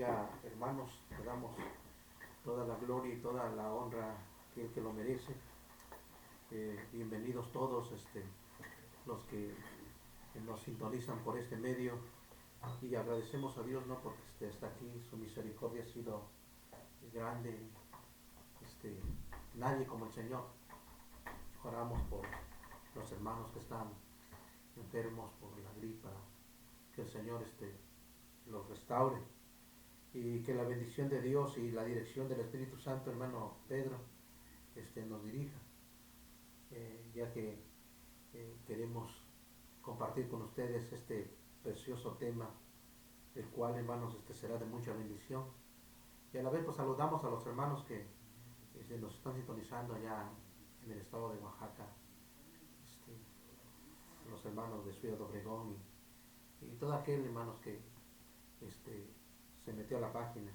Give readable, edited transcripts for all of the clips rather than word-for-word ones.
Aleluya, hermanos, le damos toda la gloria y toda la honra que lo merece. Bienvenidos todos los que nos sintonizan por este medio y agradecemos a Dios, ¿no? Porque hasta aquí su misericordia ha sido grande. este, Nadie como el Señor. Oramos por los hermanos que están enfermos por la gripa, que el Señor los restaure y que la bendición de Dios y la dirección del Espíritu Santo, hermano Pedro, nos dirija, ya que queremos compartir con ustedes este precioso tema, el cual, hermanos, será de mucha bendición. Y a la vez pues saludamos a los hermanos que nos están sintonizando allá en el estado de Oaxaca, los hermanos de Ciudad Obregón y todo aquel, hermanos, que este, se metió a la página.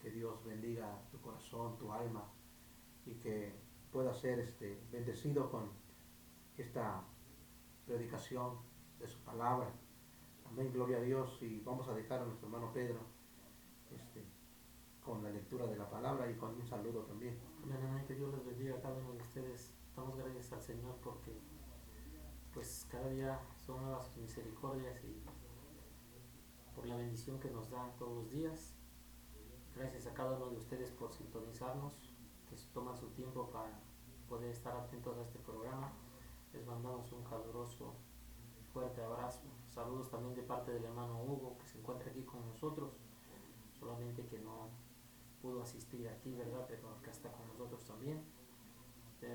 Que Dios bendiga tu corazón, tu alma, y que pueda ser bendecido con esta predicación de su palabra. Amén, gloria a Dios. Y vamos a dejar a nuestro hermano Pedro con la lectura de la palabra y con un saludo también. Amén, amén, que Dios les bendiga a cada uno de ustedes. Damos gracias al Señor porque pues cada día son nuevas sus misericordias y por la bendición que nos da todos los días. Gracias a cada uno de ustedes por sintonizarnos, que toman su tiempo para poder estar atentos a este programa. Les mandamos un caluroso y fuerte abrazo. Saludos también de parte del hermano Hugo, que se encuentra aquí con nosotros, solamente que no pudo asistir aquí, ¿verdad? Pero acá está con nosotros también.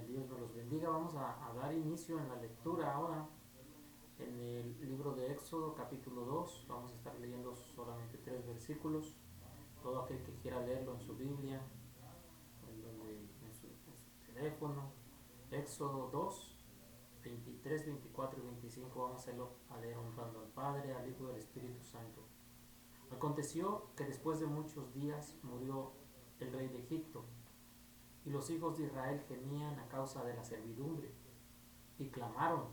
Dios nos los bendiga. Vamos a dar inicio en la lectura ahora en el libro de Éxodo capítulo 2. Vamos a estar leyendo solamente 3 versículos. Todo aquel que quiera leerlo en su Biblia, en su teléfono. Éxodo 2, 23, 24 y 25. Vamos a leer honrando al Padre, al Hijo y al Espíritu Santo. Aconteció que después de muchos días murió el rey de Egipto, y los hijos de Israel gemían a causa de la servidumbre, y clamaron,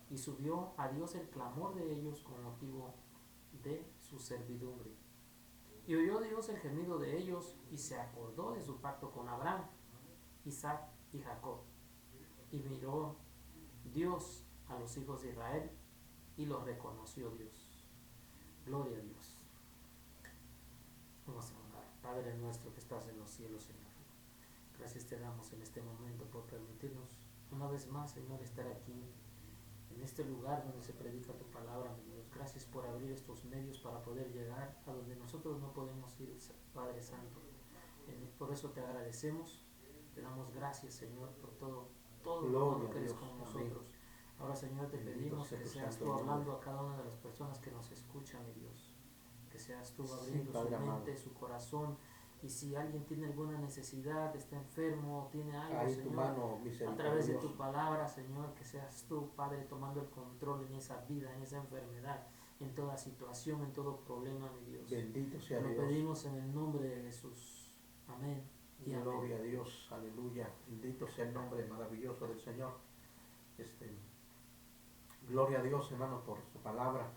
y subió a Dios el clamor de ellos con motivo de su servidumbre. Y oyó Dios el gemido de ellos, y se acordó de su pacto con Abraham, Isaac y Jacob. Y miró Dios a los hijos de Israel, y los reconoció Dios. Gloria a Dios. Vamos a orar. Padre nuestro que estás en los cielos, Señor. Gracias te damos en este momento por permitirnos una vez más, Señor, estar aquí, en este lugar donde se predica tu palabra, mi Dios. Gracias por abrir estos medios para poder llegar a donde nosotros no podemos ir, Padre Santo. Por eso te agradecemos, te damos gracias, Señor, por todo lo bueno que eres con nosotros. Ahora, Señor, te pedimos que seas tú hablando a cada una de las personas que nos escuchan, mi Dios. Que seas tú abriendo su mente, su corazón. Y si alguien tiene alguna necesidad, está enfermo, tiene algo, Señor, a través de tu palabra, Señor, que seas tú, Padre, tomando el control en esa vida, en esa enfermedad, en toda situación, en todo problema, mi Dios. Bendito sea Dios. Lo pedimos en el nombre de Jesús. Amén. Y gloria a Dios, aleluya. Bendito sea el nombre maravilloso del Señor. Gloria a Dios, hermano, por su palabra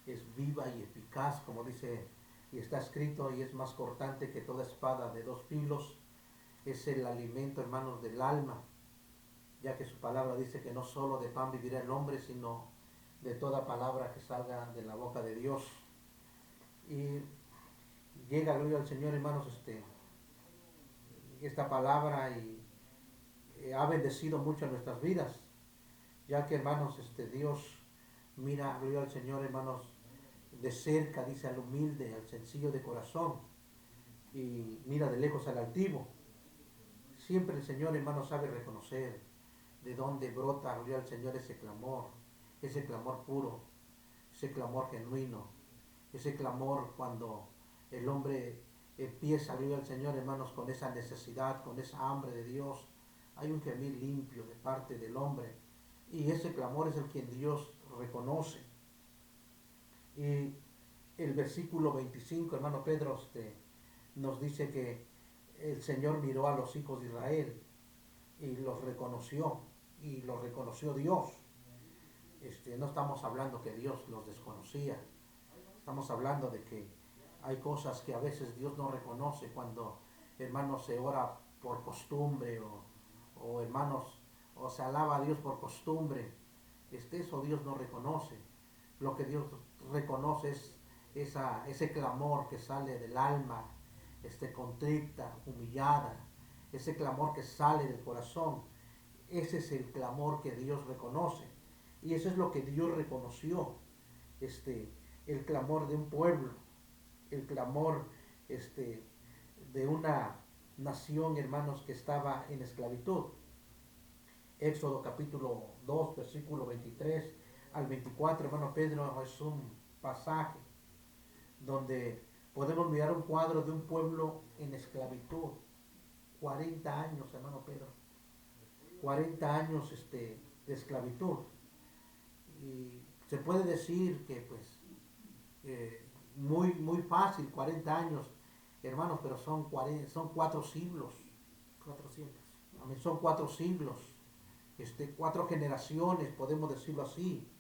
que es viva y eficaz, como dice, y está escrito, y es más cortante que toda espada de dos filos. Es el alimento, hermanos, del alma, ya que su palabra dice que no solo de pan vivirá el hombre, sino de toda palabra que salga de la boca de Dios. Y llega, gloria al Señor, hermanos, esta palabra y ha bendecido mucho nuestras vidas, ya que, hermanos, Dios mira, gloria al Señor, hermanos, de cerca, dice, al humilde, al sencillo de corazón, y mira de lejos al altivo. Siempre el Señor, hermano, sabe reconocer de dónde brota, gloria al Señor, ese clamor puro, ese clamor genuino, ese clamor cuando el hombre empieza, gloria al Señor, hermanos, con esa necesidad, con esa hambre de Dios. Hay un gemir limpio de parte del hombre, y ese clamor es el que Dios reconoce. Y el versículo 25, hermano Pedro, nos dice que el Señor miró a los hijos de Israel y los reconoció Dios. No estamos hablando que Dios los desconocía, estamos hablando de que Hay cosas que a veces Dios no reconoce cuando, hermanos, se ora por costumbre o hermanos, o se alaba a Dios por costumbre. Eso Dios no reconoce. Lo que Dios reconoce es ese clamor que sale del alma, contrita, humillada, ese clamor que sale del corazón. Ese es el clamor que Dios reconoce. Y eso es lo que Dios reconoció. El clamor de un pueblo, el clamor de una nación, hermanos, que estaba en esclavitud. Éxodo capítulo 2, versículo 23 al 24, hermano Pedro, es un pasaje donde podemos mirar un cuadro de un pueblo en esclavitud. 40 años, hermano Pedro. 40 años de esclavitud. Y se puede decir que pues muy fácil, 40 años, hermanos, pero son 4 siglos. 400. Son 4 siglos, 4 generaciones, podemos decirlo así.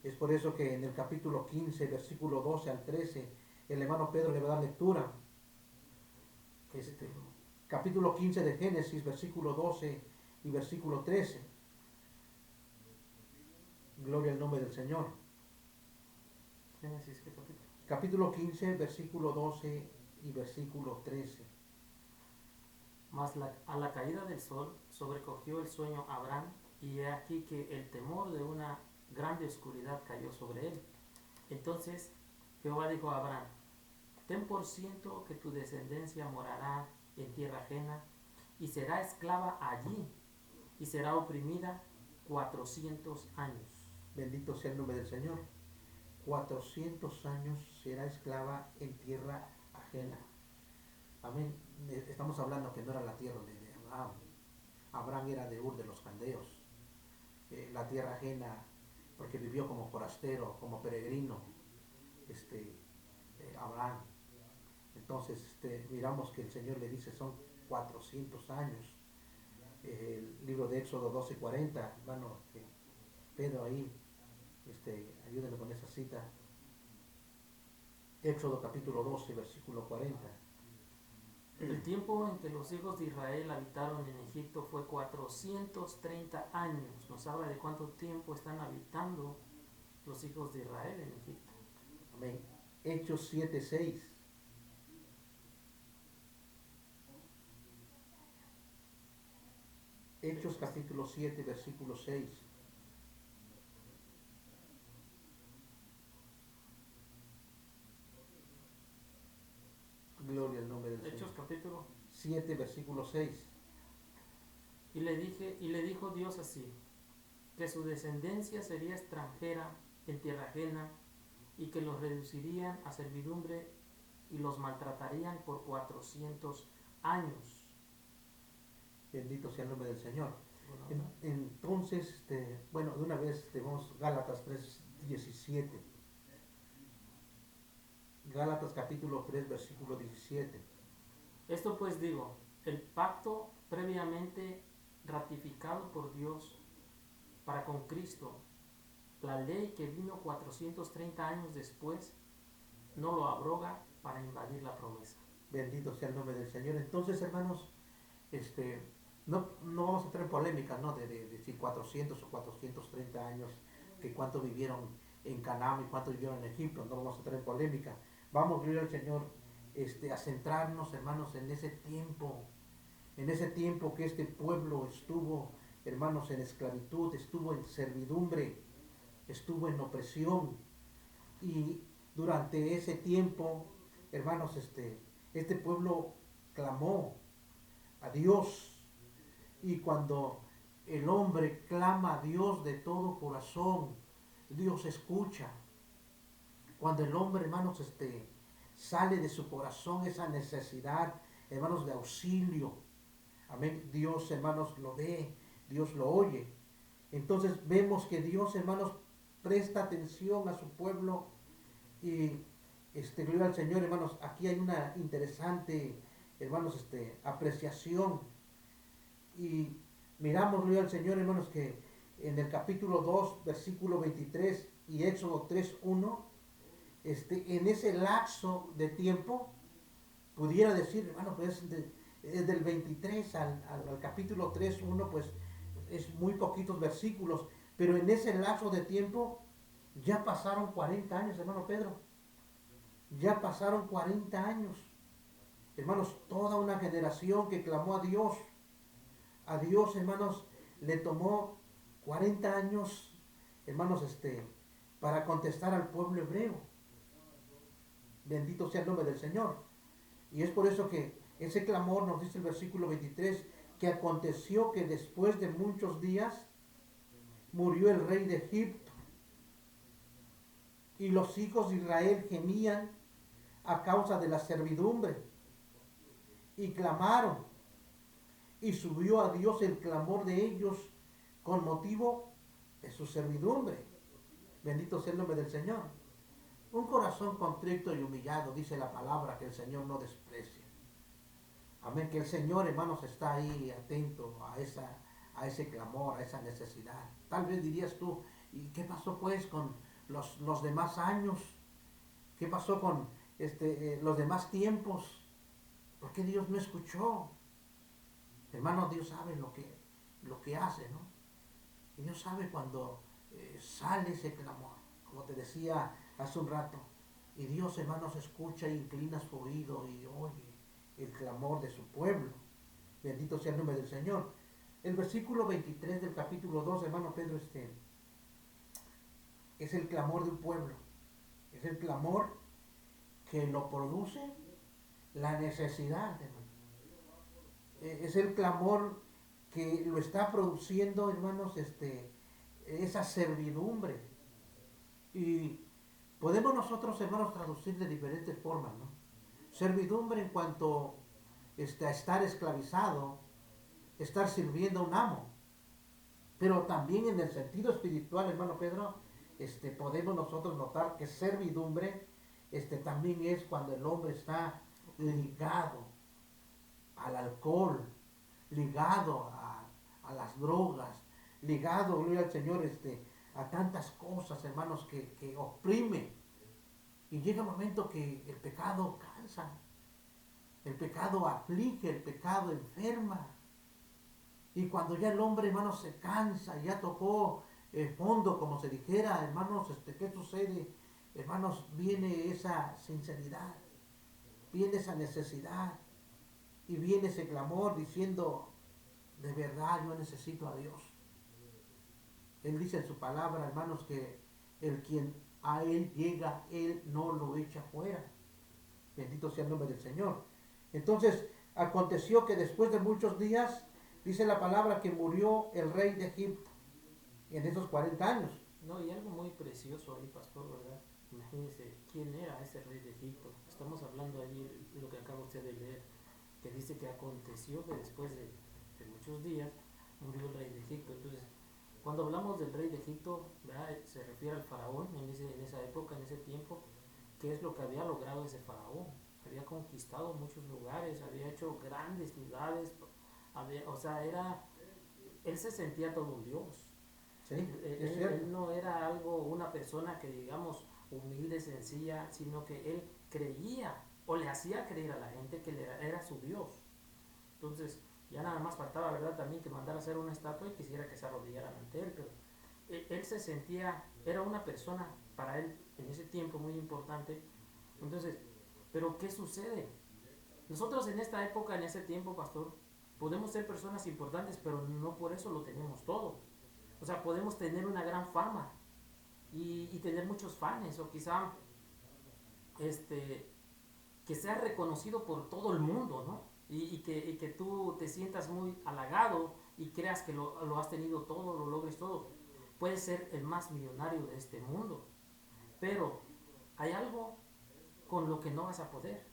Es por eso que en el capítulo 15, versículo 12 al 13, el hermano Pedro le va a dar lectura. Capítulo 15 de Génesis, versículo 12 y versículo 13. Gloria al nombre del Señor. Génesis, ¿qué capítulo? Capítulo 15, versículo 12 y versículo 13. Mas a la caída del sol sobrecogió el sueño a Abraham, y he aquí que el temor de una grande oscuridad cayó sobre él. Entonces Jehová dijo a Abraham: ten por ciento que tu descendencia morará en tierra ajena, y será esclava allí, y será oprimida 400 años. Bendito sea el nombre del Señor. 400 años será esclava en tierra ajena. Amén. Estamos hablando que no era la tierra de Abraham. Abraham era de Ur de los Caldeos. La tierra ajena, porque vivió como forastero, como peregrino, Abraham. Entonces, miramos que el Señor le dice son 400 años. El libro de Éxodo 12:40, hermano, Pedro ahí, ayúdenme con esa cita. Éxodo capítulo 12, versículo 40. El tiempo en que los hijos de Israel habitaron en Egipto fue 430 años. Nos habla de cuánto tiempo están habitando los hijos de Israel en Egipto. Amén. Hechos 7:6. Hechos capítulo 7, versículo 6. Gloria al nombre del Señor. Hechos capítulo 7, versículo 6. y le dijo Dios así: que su descendencia sería extranjera en tierra ajena, y que los reducirían a servidumbre y los maltratarían por 400 años. Bendito sea el nombre del Señor. Entonces, de una vez vamos Gálatas 3:17. Gálatas capítulo 3, versículo 17. Esto pues digo, el pacto previamente ratificado por Dios para con Cristo, la ley que vino 430 años después, no lo abroga para invadir la promesa. Bendito sea el nombre del Señor. Entonces, hermanos, no vamos a entrar en polémica, ¿no? De si 400 o 430 años, que cuánto vivieron en Canaán y cuánto vivieron en Egipto, no vamos a entrar en polémica. Vamos, gloria al Señor, a centrarnos, hermanos, en ese tiempo que este pueblo estuvo, hermanos, en esclavitud, estuvo en servidumbre, estuvo en opresión. Y durante ese tiempo, hermanos, este pueblo clamó a Dios. Y cuando el hombre clama a Dios de todo corazón, Dios escucha. Cuando el hombre, hermanos, sale de su corazón esa necesidad, hermanos, de auxilio, amén, Dios, hermanos, lo ve, Dios lo oye. Entonces vemos que Dios, hermanos, presta atención a su pueblo. Y gloria al Señor, hermanos. Aquí hay una interesante, hermanos, apreciación. Y miramos, gloria al Señor, hermanos, que en el capítulo 2, versículo 23 y Éxodo 3:1, en ese lapso de tiempo, pudiera decir, hermano, pues del 23 al capítulo 3, 1, pues es muy poquitos versículos, pero en ese lapso de tiempo ya pasaron 40 años, hermano Pedro. Ya pasaron 40 años. Hermanos, toda una generación que clamó a Dios. A Dios, hermanos, le tomó 40 años, hermanos, para contestar al pueblo hebreo. Bendito sea el nombre del Señor. Y es por eso que ese clamor, nos dice el versículo 23, que aconteció que después de muchos días murió el rey de Egipto y los hijos de Israel gemían a causa de la servidumbre y clamaron y subió a Dios el clamor de ellos con motivo de su servidumbre. Bendito sea el nombre del Señor. Un corazón contrito y humillado, dice la palabra, que el Señor no desprecia. Amén, que el Señor, hermanos, está ahí atento a ese clamor, a esa necesidad. Tal vez dirías tú, ¿y qué pasó pues con los demás años? ¿Qué pasó con los demás tiempos? ¿Por qué Dios no escuchó? Hermano, Dios sabe lo que hace, ¿no? Y Dios sabe cuando sale ese clamor, como te decía hace un rato. Y Dios, hermanos, escucha e inclina su oído y oye el clamor de su pueblo. Bendito sea el nombre del Señor. El versículo 23 del capítulo 2, hermano Pedro, es el clamor de un pueblo. Es el clamor que lo produce la necesidad, hermano. Es el clamor que lo está produciendo, hermanos, esa servidumbre. Y podemos nosotros, hermanos, traducir de diferentes formas, ¿no? Servidumbre en cuanto a estar esclavizado, estar sirviendo a un amo. Pero también en el sentido espiritual, hermano Pedro, podemos nosotros notar que servidumbre también es cuando el hombre está ligado al alcohol, ligado a las drogas, ligado, gloria al Señor, a tantas cosas, hermanos, que oprime. Y llega un momento que el pecado cansa, el pecado aflige, el pecado enferma. Y cuando ya el hombre, hermanos, se cansa, ya tocó el fondo, como se dijera, hermanos, ¿qué sucede? Hermanos, viene esa sinceridad, viene esa necesidad y viene ese clamor diciendo, de verdad yo necesito a Dios. Él dice en su palabra, hermanos, que el quien a Él llega, Él no lo echa fuera. Bendito sea el nombre del Señor. Entonces, aconteció que después de muchos días, dice la palabra que murió el rey de Egipto en esos 40 años. No, y algo muy precioso ahí, pastor, ¿verdad? Imagínese quién era ese rey de Egipto. Estamos hablando ahí de lo que acaba usted de leer, que dice que aconteció que después de muchos días murió el rey de Egipto. Entonces, cuando hablamos del rey de Egipto, ¿verdad? Se refiere al faraón en esa época, en ese tiempo. ¿Qué es lo que había logrado ese faraón? Había conquistado muchos lugares, había hecho grandes ciudades, o sea, él se sentía todo un dios. ¿Sí? Él no era una persona que digamos humilde, sencilla, sino que él creía o le hacía creer a la gente que era su Dios. Entonces, ya nada más faltaba, ¿verdad? También que mandara a hacer una estatua y quisiera que se arrodillaran ante él, pero él se sentía, era una persona para él en ese tiempo muy importante. Entonces, pero ¿qué sucede? Nosotros en esta época, en ese tiempo, pastor, podemos ser personas importantes, pero no por eso lo tenemos todo. O sea, podemos tener una gran fama y tener muchos fans, o quizá que sea reconocido por todo el mundo, ¿no? Y que tú te sientas muy halagado y creas que lo has tenido todo, lo logres todo. Puedes ser el más millonario de este mundo, pero hay algo con lo que no vas a poder.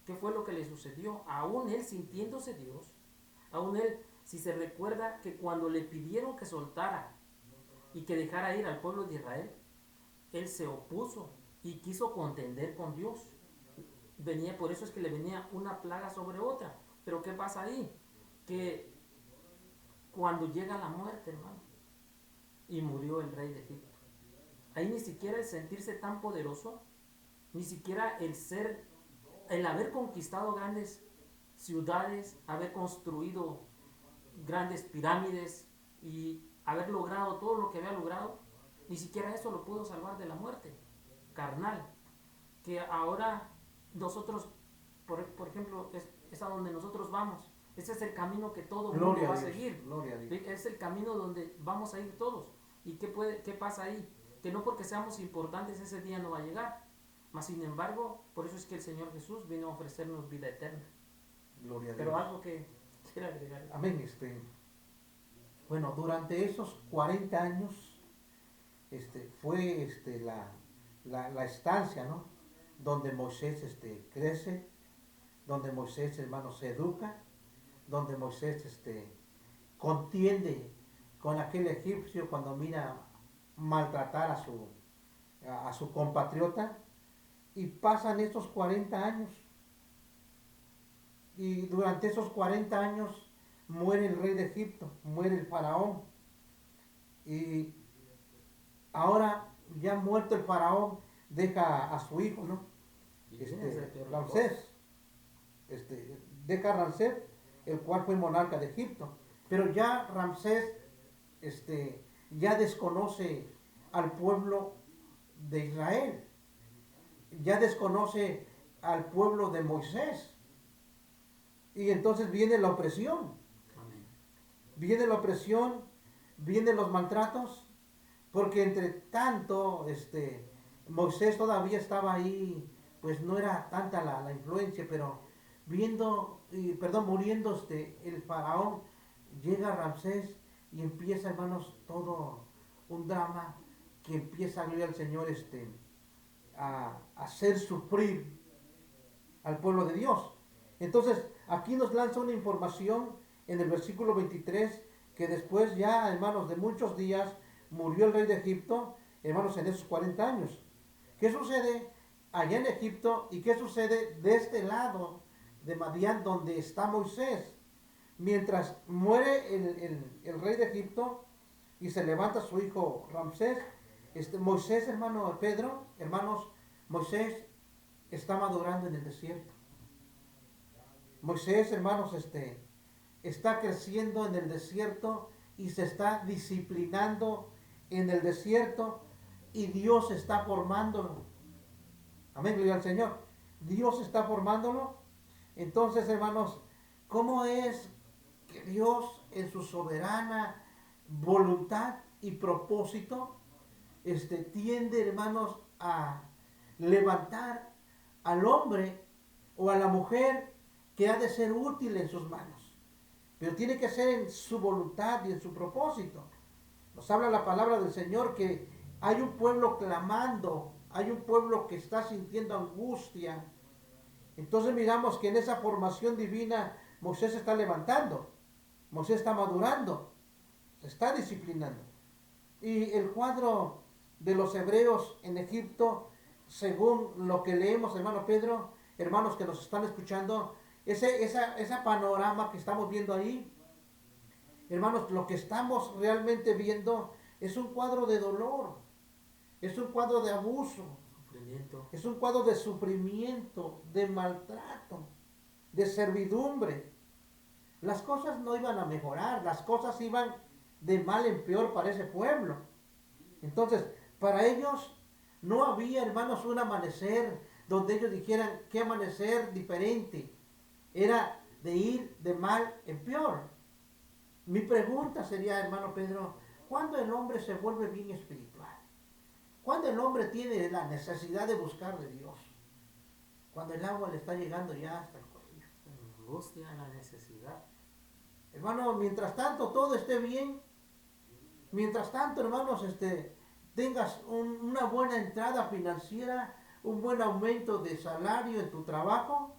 ¿Qué fue lo que le sucedió? Aún él sintiéndose Dios, aún él, si se recuerda que cuando le pidieron que soltara y que dejara ir al pueblo de Israel, él se opuso y quiso contender con Dios. Por eso es que le venía una plaga sobre otra. Pero ¿qué pasa ahí? Que cuando llega la muerte, hermano, y murió el rey de Egipto, ahí ni siquiera el sentirse tan poderoso ni siquiera el haber conquistado grandes ciudades, haber construido grandes pirámides y haber logrado todo lo que había logrado, ni siquiera eso lo pudo salvar de la muerte carnal, que ahora nosotros, por ejemplo, es a donde nosotros vamos. Ese es el camino que todo el mundo va a seguir. Gloria a Dios. Es el camino donde vamos a ir todos. ¿Y qué pasa ahí? Que no porque seamos importantes ese día no va a llegar. Mas sin embargo, por eso es que el Señor Jesús vino a ofrecernos vida eterna. Gloria a Dios. Pero algo que quiera agregar. Amén. Bueno, durante esos 40 años fue la estancia, ¿no? Donde Moisés crece, donde Moisés, hermanos, se educa, donde Moisés contiende con aquel egipcio cuando mira maltratar a su compatriota, y pasan estos 40 años, y durante esos 40 años muere el rey de Egipto, muere el faraón, y ahora ya muerto el faraón deja a su hijo, ¿no? Ramsés, deja a Ramsés, el cual fue monarca de Egipto, pero ya Ramsés ya desconoce al pueblo de Israel, ya desconoce al pueblo de Moisés, y entonces viene la opresión. Amén. Viene la opresión, vienen los maltratos, porque entre tanto Moisés todavía estaba ahí, pues no era tanta la influencia, pero muriendo el faraón, llega Ramsés y empieza, hermanos, todo un drama que empieza, gloria al Señor, a hacer sufrir al pueblo de Dios. Entonces, aquí nos lanza una información en el versículo 23, que después ya, hermanos, de muchos días, murió el rey de Egipto, hermanos, en esos 40 años. ¿Qué sucede allá en Egipto y qué sucede de este lado de Madián, donde está Moisés? Mientras muere el rey de Egipto y se levanta su hijo Ramsés, Moisés, hermano Pedro, hermanos, Moisés está madurando en el desierto. Moisés, hermanos, está creciendo en el desierto y se está disciplinando en el desierto, y Dios está formándolo. Amén, gloria al Señor. Dios está formándolo. Entonces, hermanos, ¿cómo es que Dios en su soberana voluntad y propósito tiende, hermanos, a levantar al hombre o a la mujer que ha de ser útil en sus manos? Pero tiene que ser en su voluntad y en su propósito. Nos habla la palabra del Señor que hay un pueblo clamando, hay un pueblo que está sintiendo angustia. Entonces miramos que en esa formación divina Moisés se está levantando, Moisés está madurando, se está disciplinando. Y el cuadro de los hebreos en Egipto, según lo que leemos, hermano Pedro, hermanos que nos están escuchando, esa panorama que estamos viendo ahí, hermanos, lo que estamos realmente viendo es un cuadro de dolor, es un cuadro de abuso, Sufrimiento. es un cuadro de sufrimiento, de maltrato, de servidumbre. Las cosas no iban a mejorar, las cosas iban de mal en peor para ese pueblo. Entonces, para ellos no había, hermanos, un amanecer donde ellos dijeran qué amanecer diferente. Era de ir de mal en peor. Mi pregunta sería, hermano Pedro, ¿cuándo el hombre se vuelve bien espiritual? ¿Cuándo el hombre tiene la necesidad de buscar de Dios? Cuando el agua le está llegando ya hasta el cuello. La angustia, la necesidad. Hermano, mientras tanto todo esté bien, mientras tanto, hermanos, tengas una buena entrada financiera, un buen aumento de salario en tu trabajo,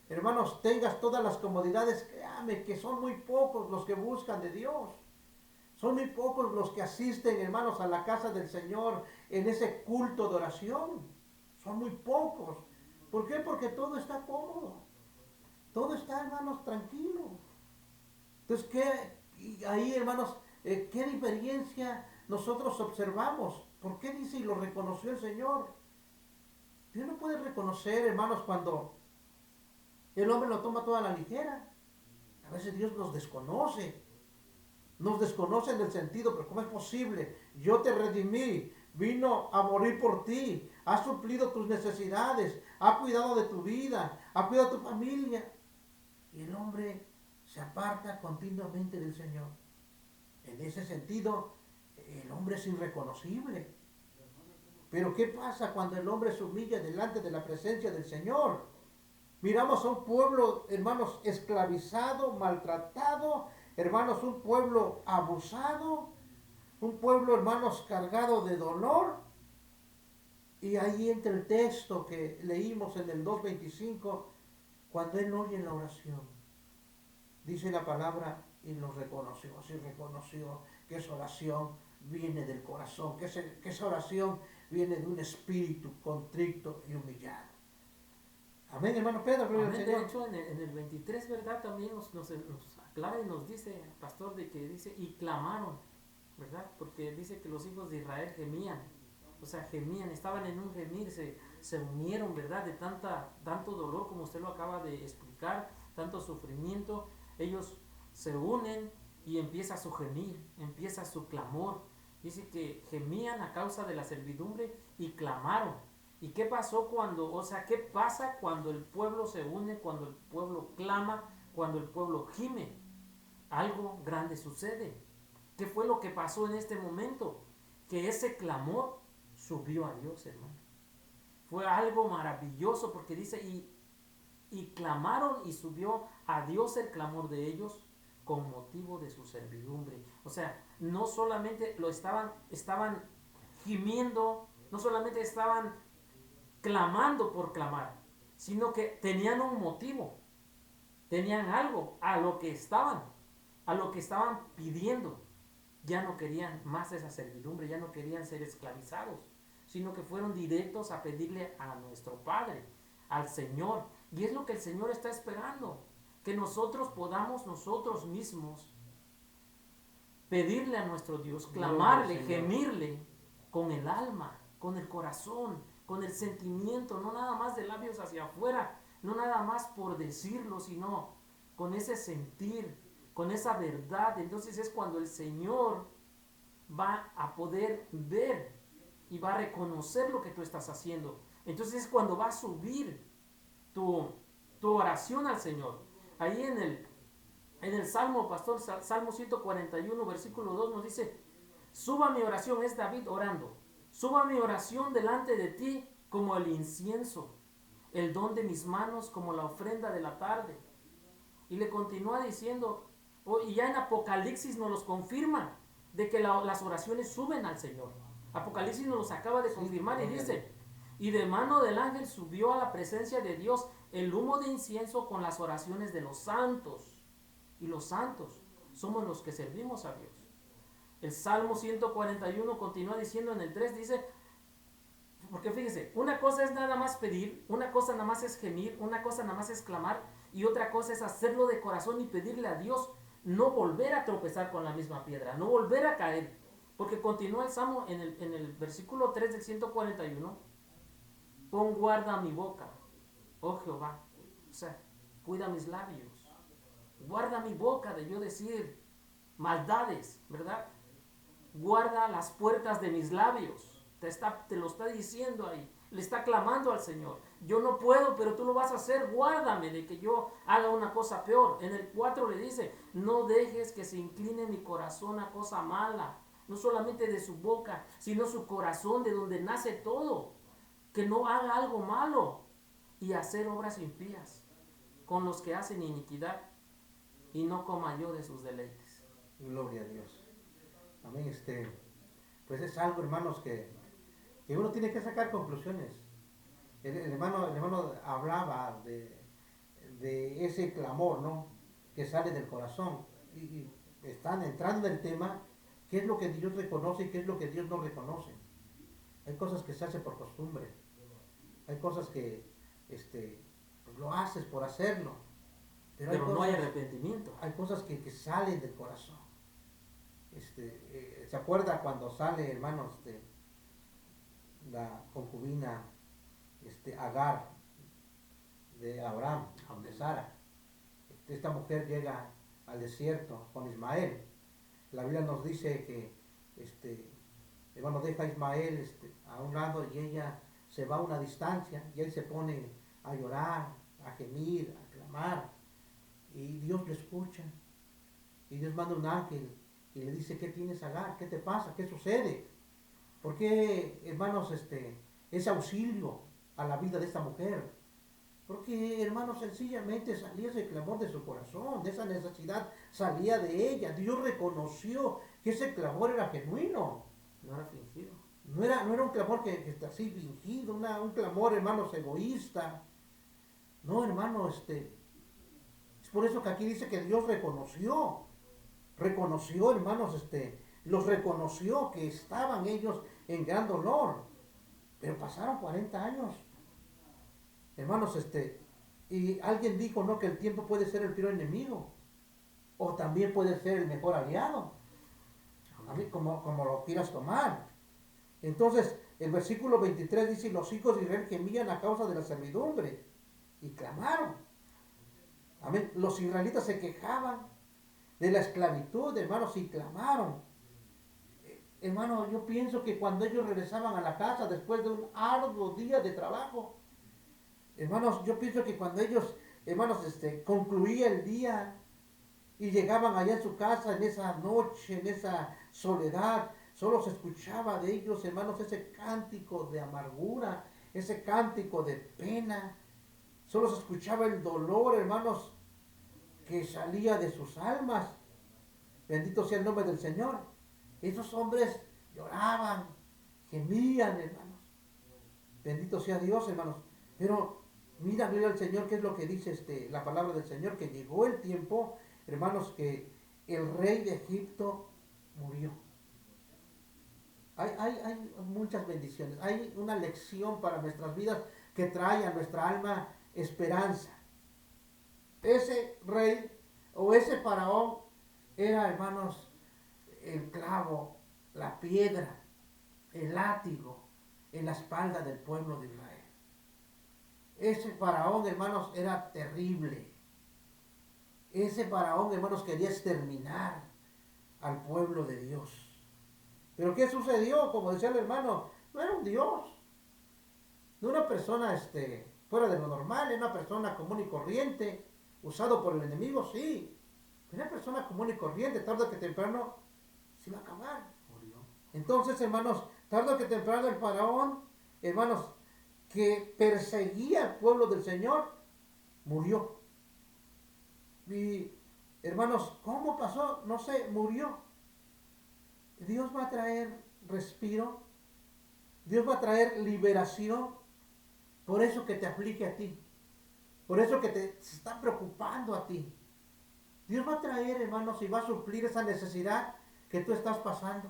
hermanos, tengas todas las comodidades, créame que son muy pocos los que buscan de Dios. Son muy pocos los que asisten, hermanos, a la casa del Señor en ese culto de oración. Son muy pocos. ¿Por qué? Porque todo está cómodo. Todo está, hermanos, tranquilo. Entonces, ahí, hermanos, qué diferencia nosotros observamos? ¿Por qué dice y lo reconoció el Señor? Dios no puede que reconocer, hermanos, cuando el hombre lo toma toda la ligera. A veces Dios nos desconoce. Nos desconoce en el sentido, pero ¿cómo es posible? Yo te redimí, vino a morir por ti, ha suplido tus necesidades, ha cuidado de tu vida, ha cuidado de tu familia. Y el hombre se aparta continuamente del Señor. En ese sentido, el hombre es irreconocible. Pero ¿qué pasa cuando el hombre se humilla delante de la presencia del Señor? Miramos a un pueblo, hermanos, esclavizado, maltratado, hermanos, un pueblo abusado, un pueblo, hermanos, cargado de dolor. Y ahí entra el texto que leímos en el 2:25, cuando él oye la oración. Dice la palabra, y lo reconoció, sí reconoció que esa oración viene del corazón, que esa oración viene de un espíritu contrito y humillado. Amén, hermano Pedro, gloria al Amén. Señor. De hecho, en el 23, ¿verdad? También nos aclara y nos dice, pastor, de que dice, y clamaron, ¿verdad? Porque dice que los hijos de Israel gemían, o sea, gemían, estaban en un gemir, se unieron, ¿verdad? De tanto dolor, como usted lo acaba de explicar, tanto sufrimiento, ellos se unen y empieza su gemir, empieza su clamor. Dice que gemían a causa de la servidumbre y clamaron. ¿Y qué pasó cuando, o sea, qué pasa cuando el pueblo se une, cuando el pueblo clama, cuando el pueblo gime? Algo grande sucede. ¿Qué fue lo que pasó en este momento? Que ese clamor subió a Dios, hermano. Fue algo maravilloso porque dice, y clamaron y subió a Dios el clamor de ellos con motivo de su servidumbre. O sea, no solamente lo estaban gimiendo, no solamente estaban clamando por clamar, sino que tenían un motivo, tenían algo a lo que estaban pidiendo. Ya no querían más esa servidumbre, ya no querían ser esclavizados, sino que fueron directos a pedirle a nuestro Padre, al Señor. Y es lo que el Señor está esperando, que nosotros podamos nosotros mismos pedirle a nuestro Dios, clamarle, gemirle con el alma, con el corazón, con el sentimiento, no nada más de labios hacia afuera, no nada más por decirlo, sino con ese sentir, con esa verdad. Entonces es cuando el Señor va a poder ver y va a reconocer lo que tú estás haciendo. Entonces es cuando va a subir tu oración al Señor. Ahí en el Salmo, pastor, Salmo 141, versículo 2 nos dice, suba mi oración, es David orando, suba mi oración delante de ti como el incienso, el don de mis manos como la ofrenda de la tarde. Y le continúa diciendo, y ya en Apocalipsis nos los confirma, de que las oraciones suben al Señor. Apocalipsis nos los acaba de confirmar y dice, y de mano del ángel subió a la presencia de Dios el humo de incienso con las oraciones de los santos. Y los santos somos los que servimos a Dios. El Salmo 141 continúa diciendo en el 3, dice, porque fíjese, una cosa es nada más pedir, una cosa nada más es gemir, una cosa nada más es clamar, y otra cosa es hacerlo de corazón y pedirle a Dios no volver a tropezar con la misma piedra, no volver a caer. Porque continúa el Salmo en el versículo 3 del 141, pon guarda a mi boca, oh Jehová, o sea, cuida mis labios, guarda mi boca de yo decir maldades, ¿verdad? Guarda las puertas de mis labios. Te lo está diciendo ahí. Le está clamando al Señor. Yo no puedo, pero tú lo vas a hacer. Guárdame de que yo haga una cosa peor. En el 4 le dice, no dejes que se incline mi corazón a cosa mala. No solamente de su boca, sino su corazón, de donde nace todo. Que no haga algo malo y hacer obras impías con los que hacen iniquidad, y no coma yo de sus deleites. Gloria a Dios. Amén. Pues es algo, hermanos, que uno tiene que sacar conclusiones. El hermano hablaba de ese clamor, ¿no? Que sale del corazón. Y están entrando en el tema, qué es lo que Dios reconoce y qué es lo que Dios no reconoce. Hay cosas que se hacen por costumbre. Hay cosas que pues lo haces por hacerlo. Pero no hay arrepentimiento. Hay cosas que salen del corazón. ¿Se acuerda cuando sale, hermanos, la concubina Agar, de Abraham, de Sara. Esta mujer llega al desierto con Ismael. La Biblia nos dice que hermano deja a Ismael a un lado y ella se va a una distancia y él se pone a llorar, a gemir, a clamar y Dios le escucha y Dios manda un ángel y le dice: ¿qué tienes, Agar? ¿Qué te pasa? ¿Qué sucede? ¿Por qué, hermanos, ese auxilio a la vida de esta mujer? Porque, hermanos, sencillamente salía ese clamor de su corazón, de esa necesidad salía de ella. Dios reconoció que ese clamor era genuino. No era fingido. No era un clamor que está así fingido, un clamor, hermanos, egoísta. No, hermano, es por eso que aquí dice que Dios reconoció, hermanos, los reconoció que estaban ellos en gran dolor. Pero pasaron 40 años. Hermanos, y alguien dijo, ¿no?, que el tiempo puede ser el peor enemigo. O también puede ser el mejor aliado. A mí, como lo quieras tomar. Entonces, el versículo 23 dice: los hijos de Israel gemían a causa de la servidumbre. Y clamaron. Amén. Los israelitas se quejaban de la esclavitud, hermanos, y clamaron. Hermano, yo pienso que cuando ellos regresaban a la casa después de un arduo día de trabajo, hermanos, yo pienso que cuando ellos, hermanos, concluía el día y llegaban allá en su casa en esa noche, en esa soledad, solo se escuchaba de ellos, hermanos, ese cántico de amargura, ese cántico de pena. Solo se escuchaba el dolor, hermanos, que salía de sus almas. Bendito sea el nombre del Señor. Esos hombres lloraban, gemían, hermanos. Bendito sea Dios, hermanos. Pero mira, gloria al Señor, qué es lo que dice la palabra del Señor, que llegó el tiempo, hermanos, que el rey de Egipto murió. Hay muchas bendiciones. Hay una lección para nuestras vidas que trae a nuestra alma esperanza. Ese rey o ese faraón era, hermanos, el clavo, la piedra, el látigo en la espalda del pueblo de Israel. Ese faraón, hermanos, era terrible. Ese faraón, hermanos, quería exterminar al pueblo de Dios. Pero ¿qué sucedió? Como decía el hermano, no era un Dios. No era una persona fuera de lo normal, era una persona común y corriente, usado por el enemigo, sí. Pero una persona común y corriente, tarde o que temprano, se iba a acabar. Murió. Entonces, hermanos, tarde o que temprano el faraón, hermanos, que perseguía al pueblo del Señor, murió. Y, hermanos, ¿cómo pasó? No sé, murió. Dios va a traer respiro. Dios va a traer liberación. Por eso que te aflige a ti. Por eso que te está preocupando a ti. Dios va a traer, hermanos, y va a suplir esa necesidad que tú estás pasando.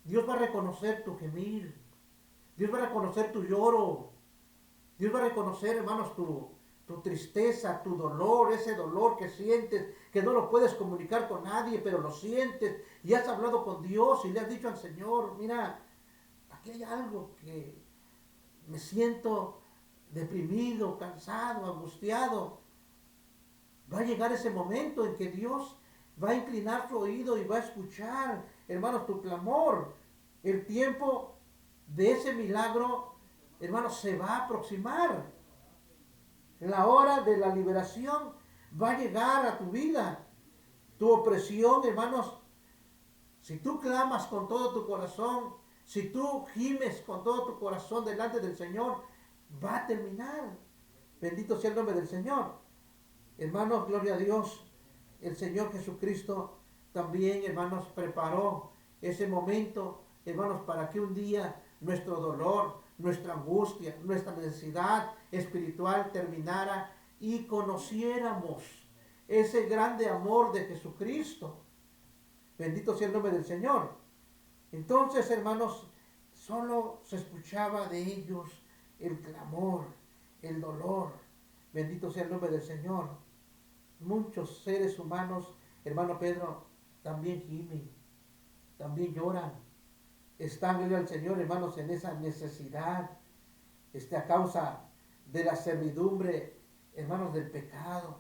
Dios va a reconocer tu gemir. Dios va a reconocer tu lloro. Dios va a reconocer, hermanos, tu tristeza, tu dolor, ese dolor que sientes, que no lo puedes comunicar con nadie, pero lo sientes y has hablado con Dios y le has dicho al Señor: mira, aquí hay algo que me siento deprimido, cansado, angustiado. Va a llegar ese momento en que Dios va a inclinar su oído y va a escuchar, hermanos, tu clamor. El tiempo de ese milagro, hermanos, se va a aproximar. La hora de la liberación va a llegar a tu vida. Tu opresión, hermanos, si tú clamas con todo tu corazón, si tú gimes con todo tu corazón delante del Señor, va a terminar. Bendito sea el nombre del Señor. Hermanos, gloria a Dios. El Señor Jesucristo también, hermanos, preparó ese momento, hermanos, para que un día nuestro dolor, nuestra angustia, nuestra necesidad espiritual terminara y conociéramos ese grande amor de Jesucristo. Bendito sea el nombre del Señor. Entonces, hermanos, solo se escuchaba de ellos el clamor, el dolor. Bendito sea el nombre del Señor. Muchos seres humanos, hermano Pedro, también gimen, también lloran. Están, gloria al Señor, hermanos, en esa necesidad. a causa de la servidumbre, hermanos, del pecado.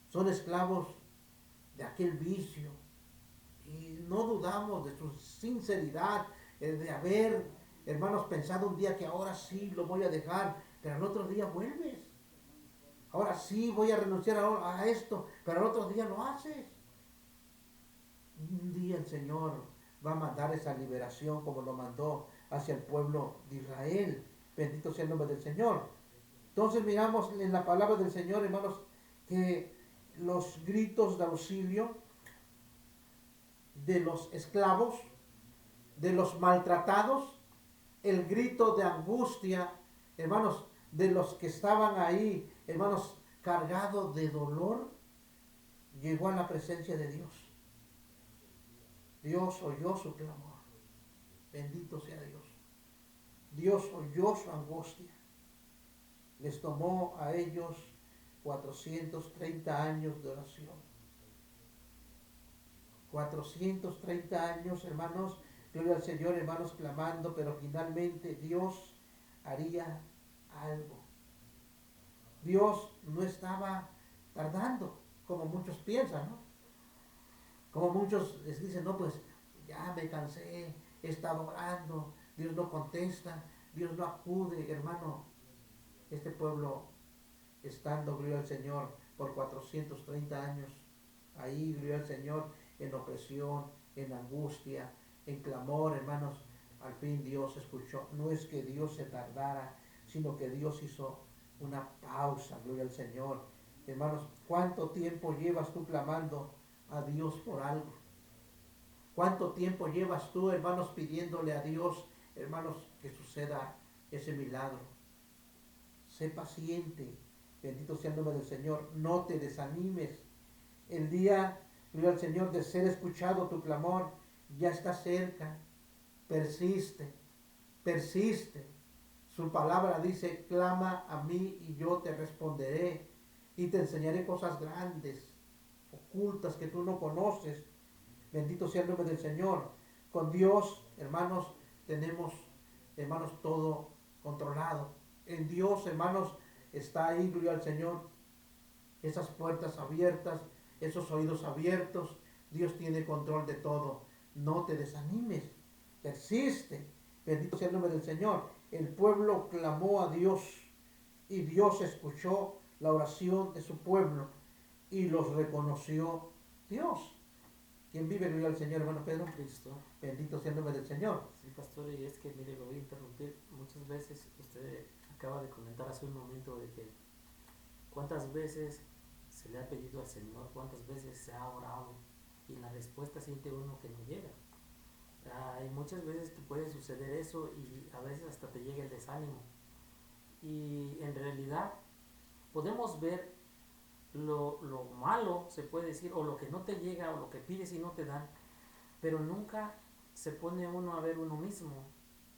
Son esclavos de aquel vicio. Y no dudamos de su sinceridad, de haber, hermanos, pensado un día que ahora sí lo voy a dejar, pero al otro día vuelves. Ahora sí voy a renunciar a esto, pero al otro día lo haces. Un día el Señor va a mandar esa liberación como lo mandó hacia el pueblo de Israel. Bendito sea el nombre del Señor. Entonces miramos en la palabra del Señor, hermanos, que los gritos de auxilio de los esclavos, de los maltratados, el grito de angustia, hermanos, de los que estaban ahí, hermanos, cargados de dolor, llegó a la presencia de Dios. Dios oyó su clamor. Bendito sea Dios. Dios oyó su angustia. Les tomó a ellos 430 años de oración. 430 años, hermanos, gloria al Señor, hermanos, clamando, pero finalmente Dios haría algo. Dios no estaba tardando, como muchos piensan, ¿no? Como muchos les dicen, no, pues ya me cansé, he estado orando, Dios no contesta, Dios no acude, hermano. Este pueblo, estando, gloria al Señor, por 430 años, ahí, gloria al Señor, en opresión, en angustia, en clamor, hermanos, al fin Dios escuchó. No es que Dios se tardara, sino que Dios hizo una pausa, gloria al Señor. Hermanos, ¿cuánto tiempo llevas tú clamando a Dios por algo? ¿Cuánto tiempo llevas tú, hermanos, pidiéndole a Dios, hermanos, que suceda ese milagro? Sé paciente, bendito sea el nombre del Señor, no te desanimes. El día, gloria al Señor, de ser escuchado tu clamor ya está cerca. Persiste, persiste. Su palabra dice, clama a mí y yo te responderé y te enseñaré cosas grandes, ocultas que tú no conoces. Bendito sea el nombre del Señor. Con Dios, hermanos, tenemos, hermanos, todo controlado. En Dios, hermanos, está ahí, gloria al Señor, esas puertas abiertas, esos oídos abiertos. Dios tiene control de todo. No te desanimes, persiste. Bendito sea el nombre del Señor. El pueblo clamó a Dios y Dios escuchó la oración de su pueblo y los reconoció Dios. ¿Quién vive, gloria al Señor, hermano Pedro? Cristo. Bendito sea el nombre del Señor. Sí, pastor, y es que, mire, lo voy a interrumpir. Muchas veces usted acaba de comentar hace un momento de que cuántas veces se le ha pedido al Señor, cuántas veces se ha orado y la respuesta siente uno que no llega. Hay muchas veces que puede suceder eso y a veces hasta te llega el desánimo. Y en realidad podemos ver lo malo, se puede decir, o lo que no te llega, o lo que pides y no te dan, pero nunca se pone uno a ver uno mismo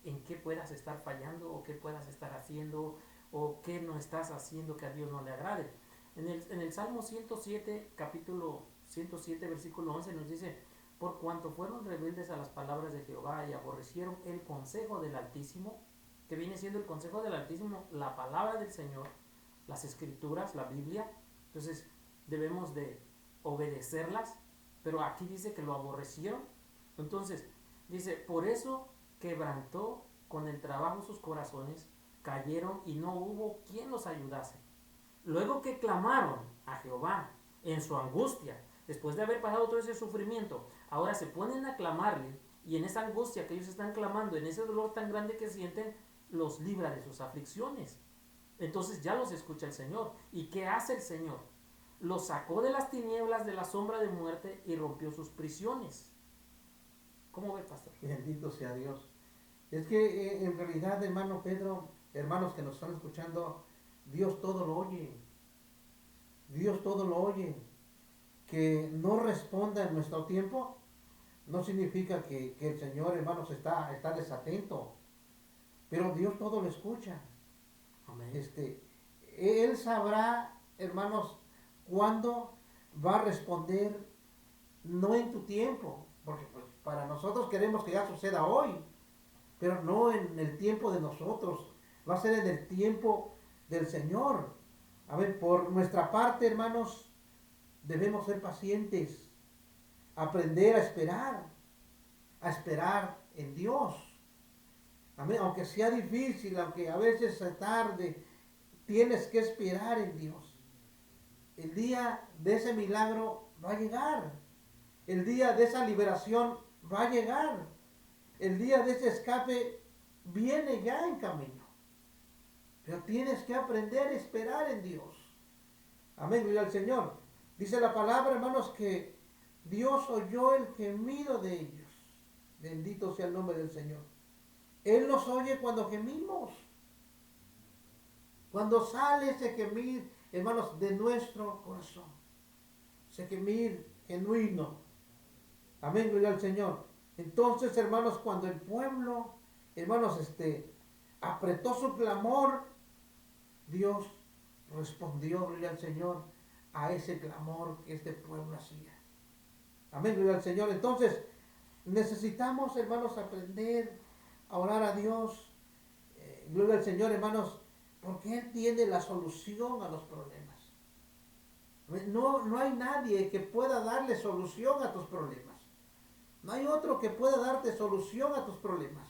en qué puedas estar fallando, o qué puedas estar haciendo, o qué no estás haciendo que a Dios no le agrade. En el Salmo 107, capítulo 107, versículo 11 nos dice, por cuanto fueron rebeldes a las palabras de Jehová y aborrecieron el consejo del Altísimo, que viene siendo el consejo del Altísimo, la palabra del Señor, las escrituras, la Biblia. Entonces debemos de obedecerlas, pero aquí dice que lo aborrecieron. Entonces dice, por eso quebrantó con el trabajo sus corazones, cayeron y no hubo quien los ayudase. Luego que clamaron a Jehová en su angustia, después de haber pasado todo ese sufrimiento, ahora se ponen a clamarle, y en esa angustia que ellos están clamando, en ese dolor tan grande que sienten, los libra de sus aflicciones. Entonces ya los escucha el Señor. ¿Y qué hace el Señor? Los sacó de las tinieblas de la sombra de muerte y rompió sus prisiones. ¿Cómo ve, pastor? Bendito sea Dios. Es que en realidad, hermano Pedro, hermanos que nos están escuchando, Dios todo lo oye. Dios todo lo oye. Que no responda en nuestro tiempo no significa que el Señor, hermanos, está desatento. Pero Dios todo lo escucha. Amén. Él sabrá, hermanos, cuándo va a responder, no en tu tiempo, porque pues, para nosotros queremos que ya suceda hoy, pero no en el tiempo de nosotros. va a ser en el tiempo del Señor. Amén. Por nuestra parte, hermanos, debemos ser pacientes, aprender a esperar en Dios. Amén. Aunque sea difícil, aunque a veces sea tarde, tienes que esperar en Dios. El día de ese milagro va a llegar. El día de esa liberación va a llegar. El día de ese escape viene ya en camino. Pero tienes que aprender a esperar en Dios. Amén, gloria al Señor. Dice la palabra, hermanos, que Dios oyó el gemido de ellos. Bendito sea el nombre del Señor. Él nos oye cuando gemimos. Cuando sale ese gemir, hermanos, de nuestro corazón. Ese gemir genuino. Amén, gloria al Señor. Entonces, hermanos, cuando el pueblo, hermanos, apretó su clamor, Dios respondió, gloria al Señor, a ese clamor que este pueblo hacía. Amén, gloria al Señor. Entonces, necesitamos, hermanos, aprender a orar a Dios. Gloria al Señor, hermanos, porque Él tiene la solución a los problemas. No hay nadie que pueda darle solución a tus problemas. No hay otro que pueda darte solución a tus problemas.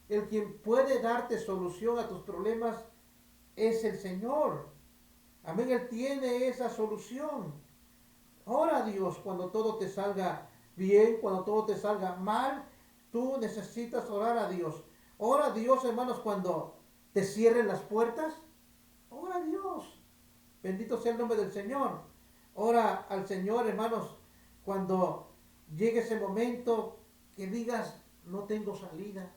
El quien puede darte solución a tus problemas es el Señor. Amén, Él tiene esa solución. Ora a Dios cuando todo te salga bien, cuando todo te salga mal. Tú necesitas orar a Dios. Ora a Dios, hermanos, cuando te cierren las puertas. Ora a Dios. Bendito sea el nombre del Señor. Ora al Señor, hermanos, cuando llegue ese momento que digas, no tengo salida.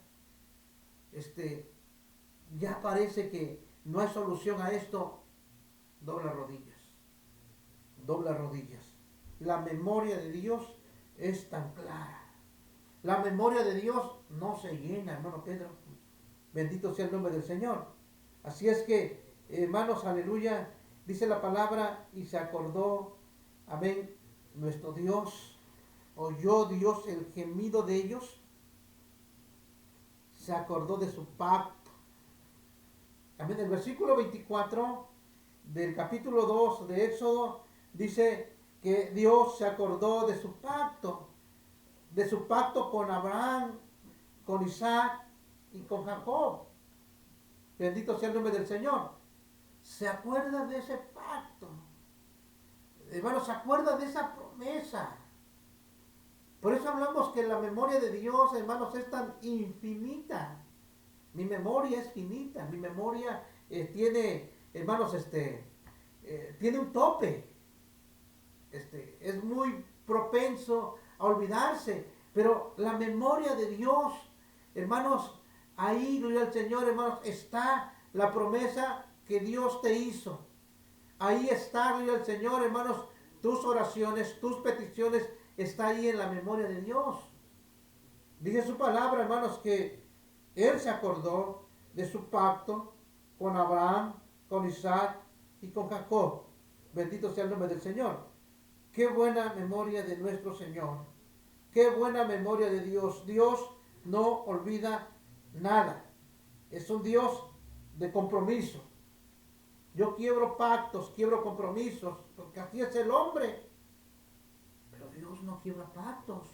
Ya parece que no hay solución a esto. Dobla rodillas. Dobla rodillas. La memoria de Dios es tan clara. La memoria de Dios no se llena, hermano Pedro. Bendito sea el nombre del Señor. Así es que, hermanos, aleluya, dice la palabra y se acordó, amén, nuestro Dios, oyó Dios el gemido de ellos, se acordó de su pacto. Amén. El versículo 24 del capítulo 2 de Éxodo dice que Dios se acordó de su pacto con Abraham, con Isaac y con Jacob. Bendito sea el nombre del Señor. Se acuerda de ese pacto. Hermanos, se acuerda de esa promesa. Por eso hablamos que la memoria de Dios, hermanos, es tan infinita. Mi memoria es finita. Mi memoria tiene, hermanos, tiene un tope. Es muy propenso a olvidarse. Pero la memoria de Dios, hermanos, ahí, gloria al Señor, hermanos, está la promesa que Dios te hizo. Ahí está, gloria al Señor, hermanos, tus oraciones, tus peticiones, está ahí en la memoria de Dios. Dice su palabra, hermanos, que Él se acordó de su pacto con Abraham, con Isaac y con Jacob. Bendito sea el nombre del Señor. Qué buena memoria de nuestro Señor. Qué buena memoria de Dios. Dios no olvida nada. Es un Dios de compromiso. Yo quiebro pactos, quiebro compromisos, porque así es el hombre. Pero Dios no quiebra pactos.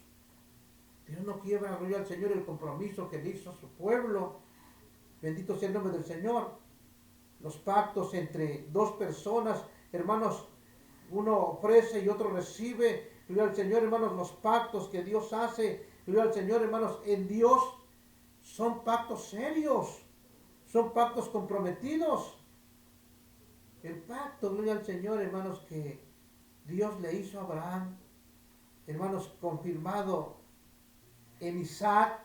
Dios no quiebra, gloria al Señor, el compromiso que le hizo a su pueblo. Bendito sea el nombre del Señor. Los pactos entre dos personas, hermanos, uno ofrece y otro recibe. Gloria al Señor, hermanos, los pactos que Dios hace, gloria al Señor, hermanos, en Dios son pactos serios, son pactos comprometidos. El pacto, gloria al Señor, hermanos, que Dios le hizo a Abraham, hermanos, confirmado en Isaac,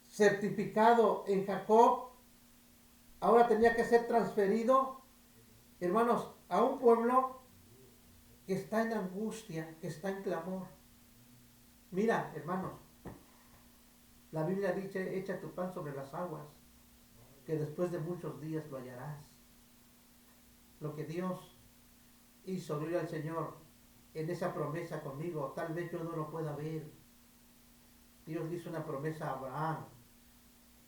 certificado en Jacob, ahora tenía que ser transferido, hermanos, a un pueblo que está en angustia, que está en clamor. Mira, hermanos, la Biblia dice, echa tu pan sobre las aguas, que después de muchos días lo hallarás. Lo que Dios hizo, gloria al Señor, en esa promesa conmigo, tal vez yo no lo pueda ver. Dios le hizo una promesa a Abraham,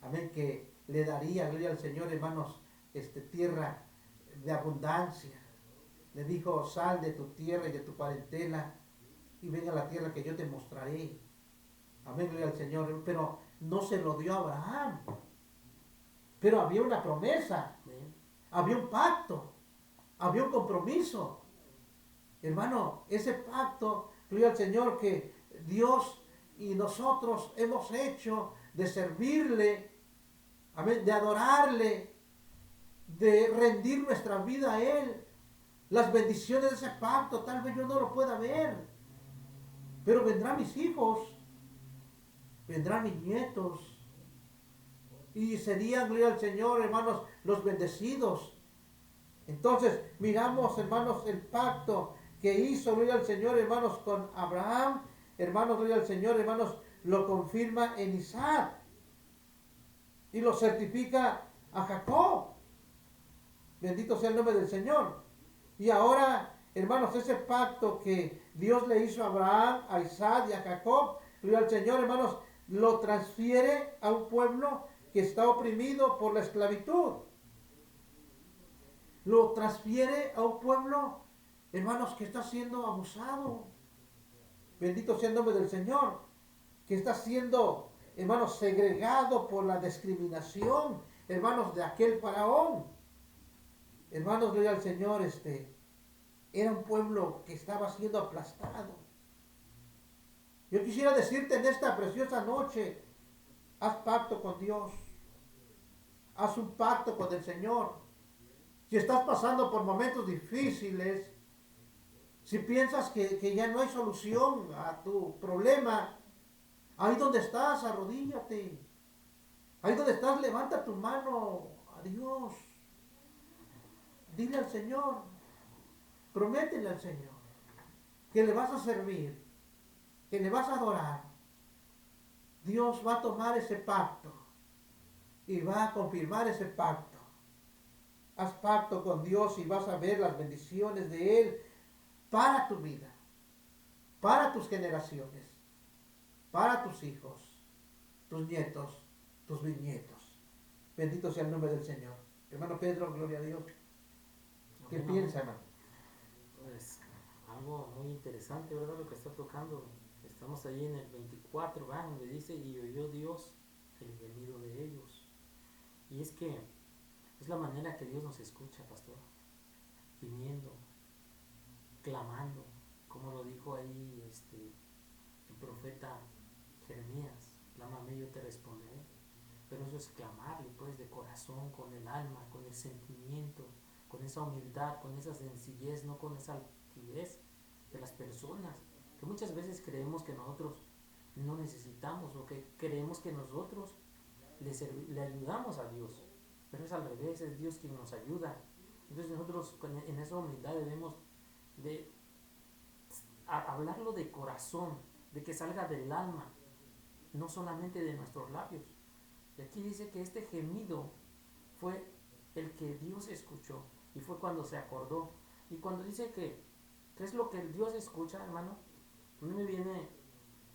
amén, que le daría, gloria al Señor, hermanos, tierra de abundancia. Le dijo, sal de tu tierra y de tu parentela y ven a la tierra que yo te mostraré. Amén, gloria al Señor. Pero no se lo dio a Abraham. Pero había una promesa, había un pacto, había un compromiso. Hermano, ese pacto, gloria al Señor, que Dios y nosotros hemos hecho de servirle, amén, de adorarle, de rendir nuestra vida a Él. Las bendiciones de ese pacto, tal vez yo no lo pueda ver, pero vendrán mis hijos, vendrán mis nietos, y serían, gloria al Señor, hermanos, los bendecidos. Entonces, miramos, hermanos, el pacto que hizo, gloria al Señor, hermanos, con Abraham, hermanos, gloria al Señor, hermanos, lo confirma en Isaac y lo certifica a Jacob. Bendito sea el nombre del Señor. Y ahora, hermanos, ese pacto que Dios le hizo a Abraham, a Isaac y a Jacob, gloria al Señor, hermanos, lo transfiere a un pueblo que está oprimido por la esclavitud. Lo transfiere a un pueblo, hermanos, que está siendo abusado. Bendito sea el nombre del Señor. Que está siendo, hermanos, segregado por la discriminación, hermanos, de aquel faraón. Hermanos, gloria al Señor, era un pueblo que estaba siendo aplastado. Yo quisiera decirte en esta preciosa noche, haz pacto con Dios. Haz un pacto con el Señor. Si estás pasando por momentos difíciles, si piensas que ya no hay solución a tu problema, ahí donde estás, arrodíllate. Ahí donde estás, levanta tu mano a Dios. Dile al Señor, prométele al Señor que le vas a servir, que le vas a adorar. Dios va a tomar ese pacto y va a confirmar ese pacto. Haz pacto con Dios y vas a ver las bendiciones de Él para tu vida, para tus generaciones, para tus hijos, tus nietos, tus bisnietos. Bendito sea el nombre del Señor. Hermano Pedro, gloria a Dios. ¿Qué piensa, hermano? Pues algo muy interesante, ¿verdad? Lo que está tocando. Estamos ahí en el 24, ¿verdad? Donde dice, y oyó Dios el gemido de ellos. Y es que es la manera que Dios nos escucha, pastor. Gimiendo, clamando, como lo dijo ahí el profeta Jeremías, clámame, yo te responderé. Pero eso es clamarle, pues, de corazón, con el alma, con el sentimiento, con esa humildad, con esa sencillez, no con esa altivez de las personas, que muchas veces creemos que nosotros no necesitamos, o que creemos que nosotros le ayudamos a Dios, pero es al revés, es Dios quien nos ayuda. Entonces nosotros en esa humildad debemos de hablarlo de corazón, de que salga del alma, no solamente de nuestros labios. Y aquí dice que este gemido fue el que Dios escuchó y fue cuando se acordó. Y cuando dice que es lo que Dios escucha, hermano, a mí me viene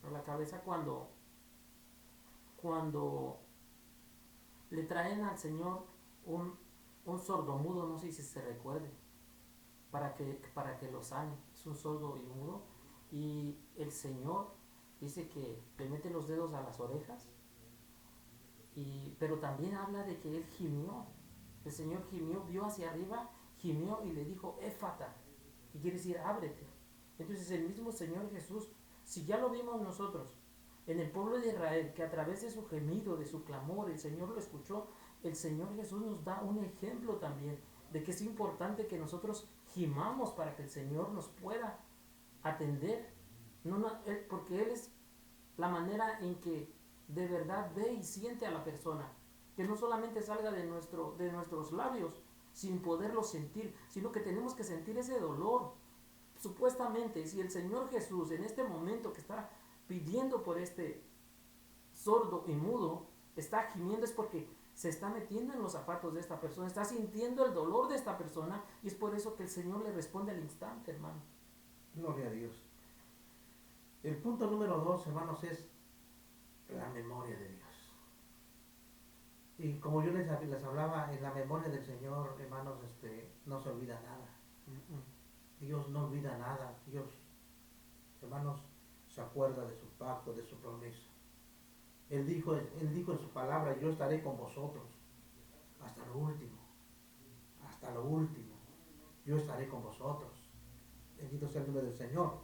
a la cabeza cuando le traen al Señor un sordomudo, no sé si se recuerde, para que lo sane. Es un sordo y mudo, y el Señor dice que le mete los dedos a las orejas, pero también habla de que él gimió. El Señor gimió, vio hacia arriba, gimió y le dijo, éfata, y quiere decir ábrete. Entonces el mismo Señor Jesús, si ya lo vimos nosotros en el pueblo de Israel, que a través de su gemido, de su clamor, el Señor lo escuchó, el Señor Jesús nos da un ejemplo también de que es importante que nosotros gimamos para que el Señor nos pueda atender, porque Él es la manera en que de verdad ve y siente a la persona, que no solamente salga de nuestros labios sin poderlo sentir, sino que tenemos que sentir ese dolor. Supuestamente, si el Señor Jesús en este momento que está pidiendo por este sordo y mudo, está gimiendo, es porque se está metiendo en los zapatos de esta persona, está sintiendo el dolor de esta persona, y es por eso que el Señor le responde al instante, hermano. Gloria a Dios. El punto número 2, hermanos, es la memoria de Dios. Y como yo les hablaba, en la memoria del Señor, hermanos, no se olvida nada. Dios no olvida nada. Dios, hermanos, se acuerda de su pacto, de su promesa. Él dijo en su palabra, yo estaré con vosotros hasta lo último. Hasta lo último. Yo estaré con vosotros. Bendito sea el nombre del Señor.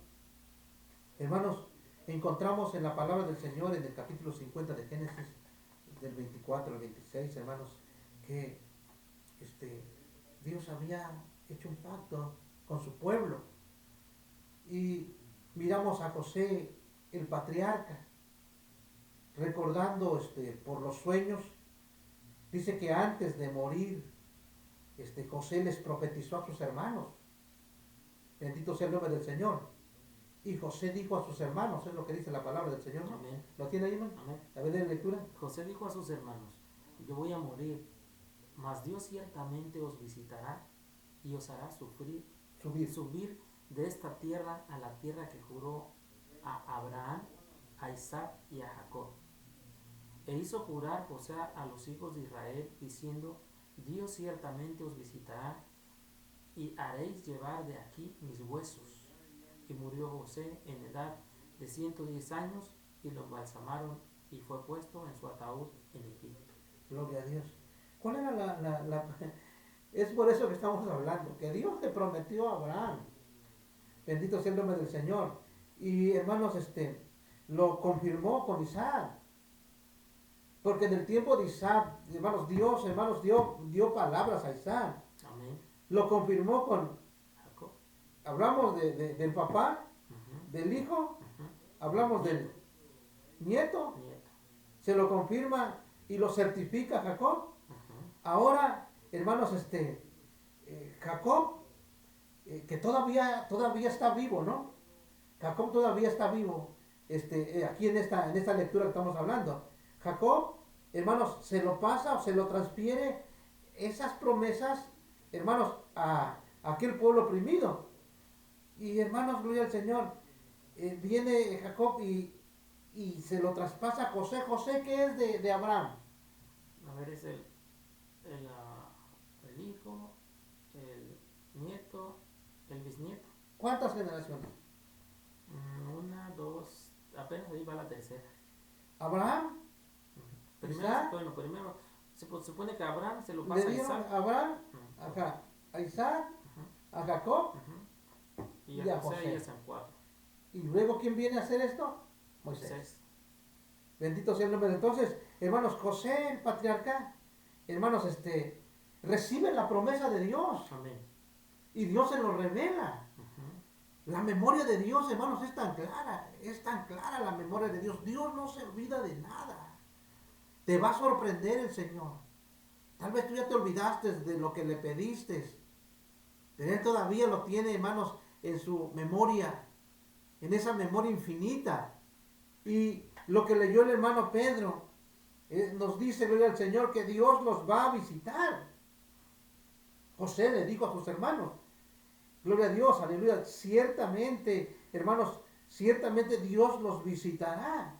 Hermanos, encontramos en la palabra del Señor en el capítulo 50 de Génesis, del 24 al 26, hermanos, que Dios había hecho un pacto con su pueblo. Y miramos a José, el patriarca, recordando por los sueños. Dice que antes de morir, José les profetizó a sus hermanos. Bendito sea el nombre del Señor. Y José dijo a sus hermanos, es lo que dice la palabra del Señor, ¿no? Amén. ¿Lo tiene ahí, hermano? Amén. A ver, de lectura. José dijo a sus hermanos, yo voy a morir, mas Dios ciertamente os visitará y os hará subir de esta tierra a la tierra que juró a Abraham, a Isaac y a Jacob. E hizo jurar José a los hijos de Israel, diciendo, Dios ciertamente os visitará y haréis llevar de aquí mis huesos. Y murió José en edad de 110 años y lo embalsamaron y fue puesto en su ataúd en Egipto. Gloria a Dios. ¿Cuál era Es por eso que estamos hablando, que Dios le prometió a Abraham. Bendito sea el nombre del Señor. Y hermanos, lo confirmó con Isaac. Porque en el tiempo de Isaac, hermanos, Dios, dio palabras a Isaac. Amén. Lo confirmó con Jacob. Hablamos del papá, del hijo, hablamos del nieto, se lo confirma y lo certifica Jacob. Ahora, hermanos, Jacob, que todavía está vivo, ¿no? Jacob todavía está vivo, aquí en esta lectura que estamos hablando. Jacob, hermanos, se lo pasa o se lo transfiere esas promesas, hermanos, a aquel pueblo oprimido. Y hermanos, gloria al Señor, viene Jacob y se lo traspasa a José. José, ¿qué es de Abraham? A ver, es el hijo, el nieto, el bisnieto. ¿Cuántas generaciones? Una, dos, apenas ahí va la tercera. Abraham, Isaac. Bueno, primero se supone que a Abraham se lo pasa a Isaac. A Abraham, a Isaac, a Jacob y a José ya son 4. ¿Y luego quién viene a hacer esto? Moisés. Bendito sea el nombre. Entonces, hermanos, José, el patriarca, hermanos, recibe la promesa de Dios. Amén. Y Dios se lo revela. La memoria de Dios, hermanos, es tan clara la memoria de Dios. Dios no se olvida de nada. Te va a sorprender el Señor. Tal vez tú ya te olvidaste de lo que le pediste, pero Él todavía lo tiene, hermanos, en su memoria, en esa memoria infinita. Y lo que leyó el hermano Pedro, nos dice, gloria al Señor, que Dios los va a visitar. José le dijo a sus hermanos, gloria a Dios, aleluya, ciertamente, hermanos, ciertamente Dios los visitará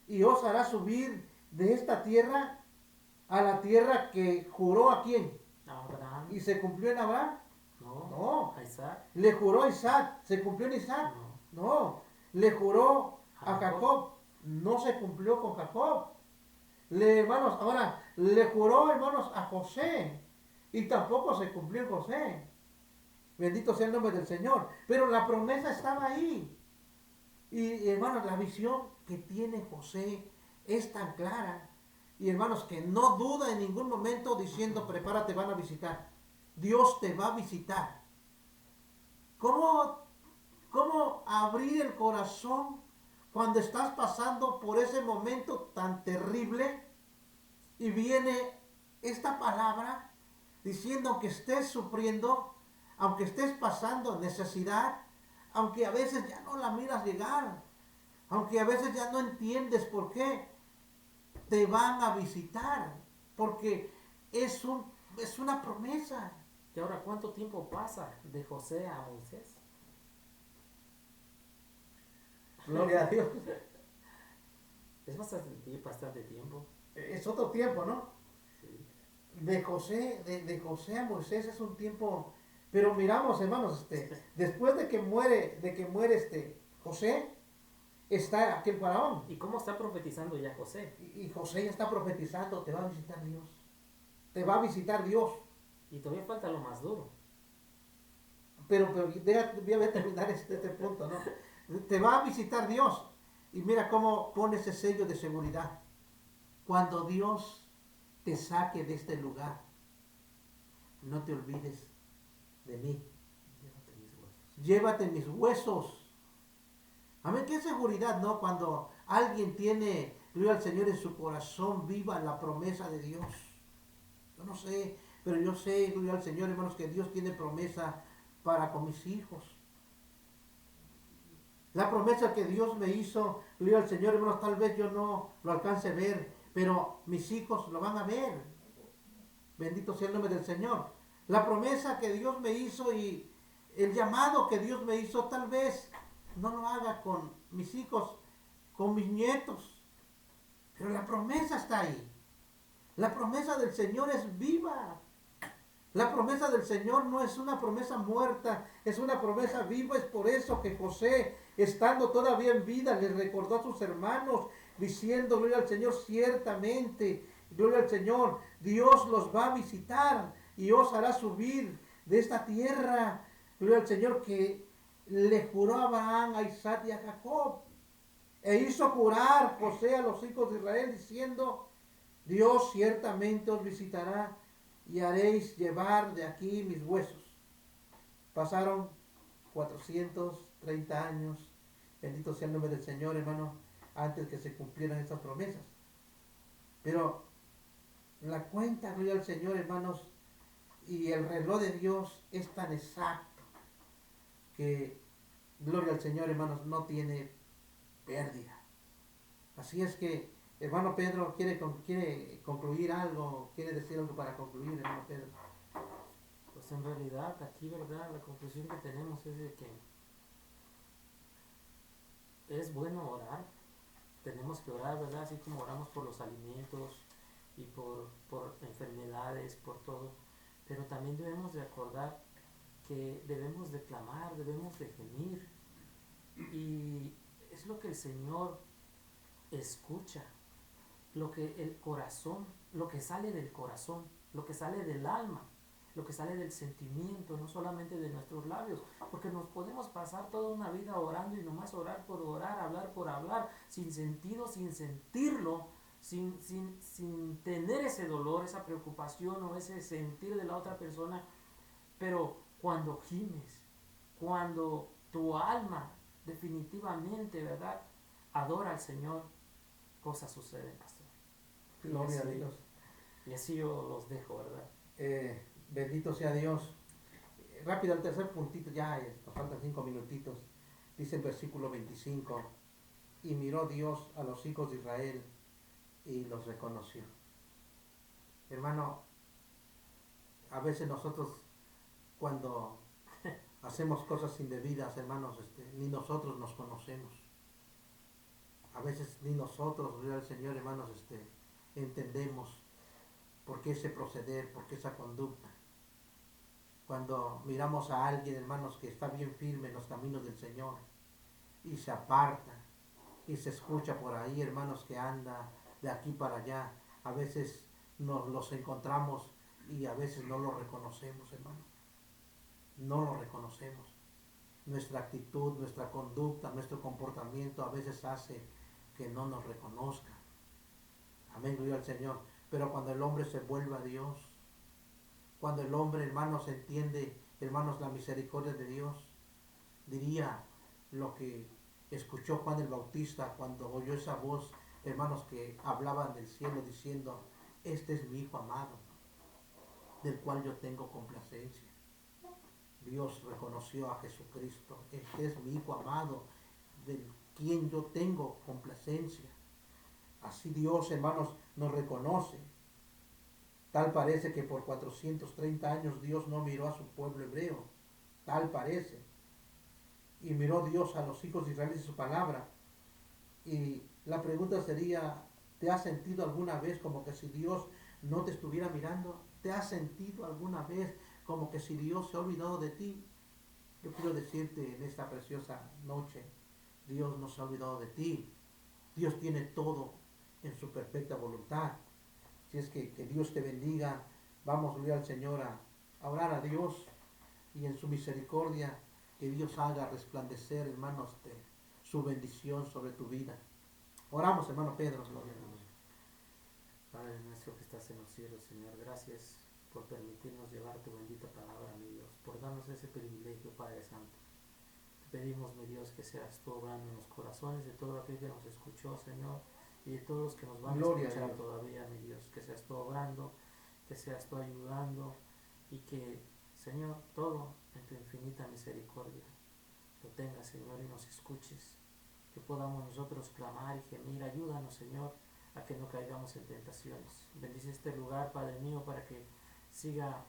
y os hará subir de esta tierra a la tierra que juró a quién. Abraham. ¿Y se cumplió en Abraham? No. A Isaac. Le juró a Isaac. ¿Se cumplió en Isaac? No. Le juró a Jacob. No se cumplió con Jacob. Hermanos, ahora le juró, hermanos, a José. Y tampoco se cumplió en José. Bendito sea el nombre del Señor. Pero la promesa estaba ahí. Y hermanos, la visión que tiene José es tan clara. Y hermanos, que no duda en ningún momento diciendo, prepárate, van a visitar. Dios te va a visitar. ¿Cómo abrir el corazón cuando estás pasando por ese momento tan terrible y viene esta palabra diciendo que estés sufriendo, aunque estés pasando necesidad, aunque a veces ya no la miras llegar, aunque a veces ya no entiendes por qué, te van a visitar, porque es una promesa. ¿Y ahora cuánto tiempo pasa de José a Moisés? Gloria a Dios. Es bastante tiempo. Es otro tiempo, ¿no? Sí. De José a Moisés es un tiempo, pero miramos, hermanos, después de que muere José, está aquel faraón. ¿Y cómo está profetizando ya José? Y José ya está profetizando, te va a visitar Dios. Te va a visitar Dios. Y todavía falta lo más duro. Pero voy a terminar este punto, ¿no? Te va a visitar Dios. Y mira cómo pone ese sello de seguridad. Cuando Dios te saque de este lugar, no te olvides de mí. Llévate mis huesos. Llévate mis huesos. Amén, qué seguridad, ¿no? Cuando alguien tiene, gloria al Señor, en su corazón viva la promesa de Dios. Yo no sé, pero yo sé, gloria al Señor, hermanos, que Dios tiene promesa para con mis hijos. La promesa que Dios me hizo, gloria al Señor, hermanos, tal vez yo no lo alcance a ver, pero mis hijos lo van a ver. Bendito sea el nombre del Señor. La promesa que Dios me hizo y el llamado que Dios me hizo, tal vez no lo haga con mis hijos, con mis nietos. Pero la promesa está ahí. La promesa del Señor es viva. La promesa del Señor no es una promesa muerta, es una promesa viva. Es por eso que José, estando todavía en vida, le recordó a sus hermanos, diciendo, gloria al Señor, ciertamente, gloria al Señor, Dios los va a visitar y os hará subir de esta tierra, gloria al Señor, que le juró a Abraham, a Isaac y a Jacob. E hizo jurar José a los hijos de Israel, diciendo, Dios ciertamente os visitará y haréis llevar de aquí mis huesos. Pasaron 430 años, bendito sea el nombre del Señor, hermano, antes que se cumplieran estas promesas. Pero la cuenta, gloria al Señor, hermanos, y el reloj de Dios es tan exacto que, gloria al Señor, hermanos, no tiene pérdida. Así es que, hermano Pedro, quiere concluir algo, quiere decir algo para concluir, hermano Pedro. Pues en realidad aquí, ¿verdad? La conclusión que tenemos es de que es bueno orar. Tenemos que orar, ¿verdad? Así como oramos por los alimentos y por enfermedades, por todo. Pero también debemos de acordar que debemos de clamar, debemos de gemir. Y es lo que el Señor escucha, lo que el corazón, lo que sale del corazón, lo que sale del alma, lo que sale del sentimiento, no solamente de nuestros labios, porque nos podemos pasar toda una vida orando y nomás orar por orar, hablar por hablar, sin sentido, sin sentirlo, sin tener ese dolor, esa preocupación o ese sentir de la otra persona. Pero cuando gimes, cuando tu alma definitivamente, ¿verdad?, adora al Señor, cosas suceden, pastor. Gloria a Dios. Y así yo los dejo, ¿verdad? Bendito sea Dios. Rápido, el tercer puntito, ya nos faltan 5 minutitos. Dice el versículo 25, y miró Dios a los hijos de Israel y los reconoció. Hermano, a veces nosotros cuando hacemos cosas indebidas, hermanos, ni nosotros nos conocemos. A veces ni nosotros, gloria al Señor, hermanos, entendemos por qué ese proceder, por qué esa conducta. Cuando miramos a alguien, hermanos, que está bien firme en los caminos del Señor y se aparta y se escucha por ahí, hermanos, que anda de aquí para allá, a veces nos los encontramos y a veces no lo reconocemos, hermano. No lo reconocemos. Nuestra actitud, nuestra conducta, nuestro comportamiento a veces hace que no nos reconozcan. Amén, gloria al Señor. Pero cuando el hombre se vuelve a Dios, cuando el hombre, hermanos, entiende, hermanos, la misericordia de Dios, diría lo que escuchó Juan el Bautista cuando oyó esa voz, hermanos, que hablaban del cielo diciendo, este es mi Hijo amado, del cual yo tengo complacencia. Dios reconoció a Jesucristo, este es mi Hijo amado, del quien yo tengo complacencia. Así Dios, hermanos, nos reconoce. Tal parece que por 430 años Dios no miró a su pueblo hebreo. Tal parece. Y miró Dios a los hijos de Israel y su palabra. Y la pregunta sería, ¿Te has sentido alguna vez como que si Dios no te estuviera mirando? ¿Te has sentido alguna vez como que si Dios se ha olvidado de ti? Yo quiero decirte en esta preciosa noche, Dios no se ha olvidado de ti. Dios tiene todo en su perfecta voluntad. Si es que Dios te bendiga, vamos, gloria al Señor, a orar a Dios y en su misericordia que Dios haga resplandecer, hermanos, su bendición sobre tu vida. Oramos, hermano Pedro. Gloria a Dios. Padre nuestro que estás en los cielos, Señor, gracias por permitirnos llevar tu bendita palabra, mi Dios, por darnos ese privilegio, Padre Santo. Te pedimos, mi Dios, que seas tú obrando en los corazones de todo aquel que nos escuchó, Señor, y de todos los que nos van Gloria a escuchar a Dios. todavía, mi Dios, que seas tú obrando, que seas tú ayudando y que, Señor, todo en tu infinita misericordia lo tengas, Señor, y nos escuches, que podamos nosotros clamar y gemir. Ayúdanos, Señor, a que no caigamos en tentaciones. Bendice este lugar, Padre mío, para que siga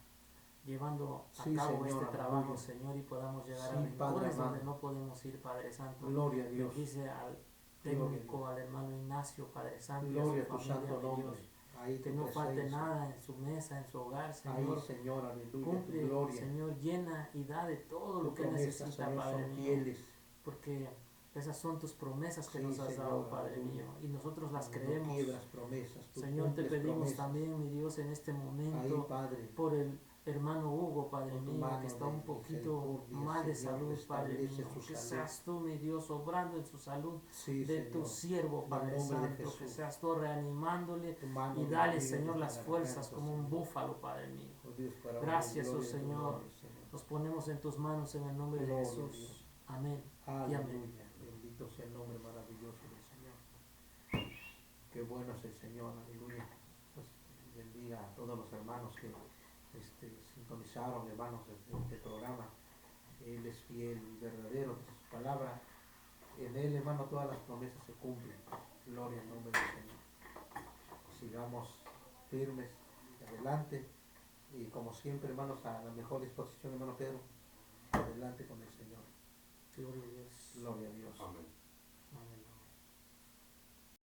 llevando a Sí, cabo Señor, este trabajo, aleluya. Señor, y podamos llegar Sí, a Padre rincones donde amado. no podemos ir, Padre Santo. Gloria a Dios. Bendice al Gloria a técnico, Dios. al hermano Ignacio, Padre Santo, y Gloria a a su tu familia, santo mi nombre. Dios. Ahí Que tu no falte presencia. nada en su mesa, en su hogar, Ahí, Señor. Señor, aleluya, tu Cumple, gloria. Señor, llena y da de todo Tus lo que promesas, necesita, Señor, Padre son mío. fieles. Porque esas son tus promesas que Sí, nos has dado, Señor, Padre aleluya. mío, y nosotros las No creemos. quiebras promesas, tú Señor, te cumples pedimos promesas. también, mi Dios, en este Ahí, momento, Padre, por el hermano Hugo, Padre con tu mío, mano que está de un poquito misericordia, mal de Señor, salud, Padre restablece mío. su Que salud. seas tú, mi Dios, obrando en su salud Sí, de tu Señor, siervo, en el Padre nombre de Santo. Que Jesús. seas tú reanimándole Tu mano y de dale, vida Señor, desde las la fuerzas garganta, como un Señor. búfalo, Padre mío. Oh, Dios, para Gracias, honra y oh gloria de tu Señor. nombre, Señor. Nos ponemos en tus manos en el nombre de Gloria a Jesús. Dios. Amén y amén. Aleluya. Bendito sea el nombre maravilloso del Señor. Qué bueno es el Señor, aleluya. Pues bendiga a todos los hermanos que sintonizaron, hermanos, este programa. Él es fiel y verdadero, dice su palabra. En Él, hermano, todas las promesas se cumplen. Gloria al nombre del Señor. Sigamos firmes, adelante. Y como siempre, hermanos, a la mejor disposición, hermano Pedro, adelante con el Señor. Gloria a Dios. Gloria a Dios. Amén.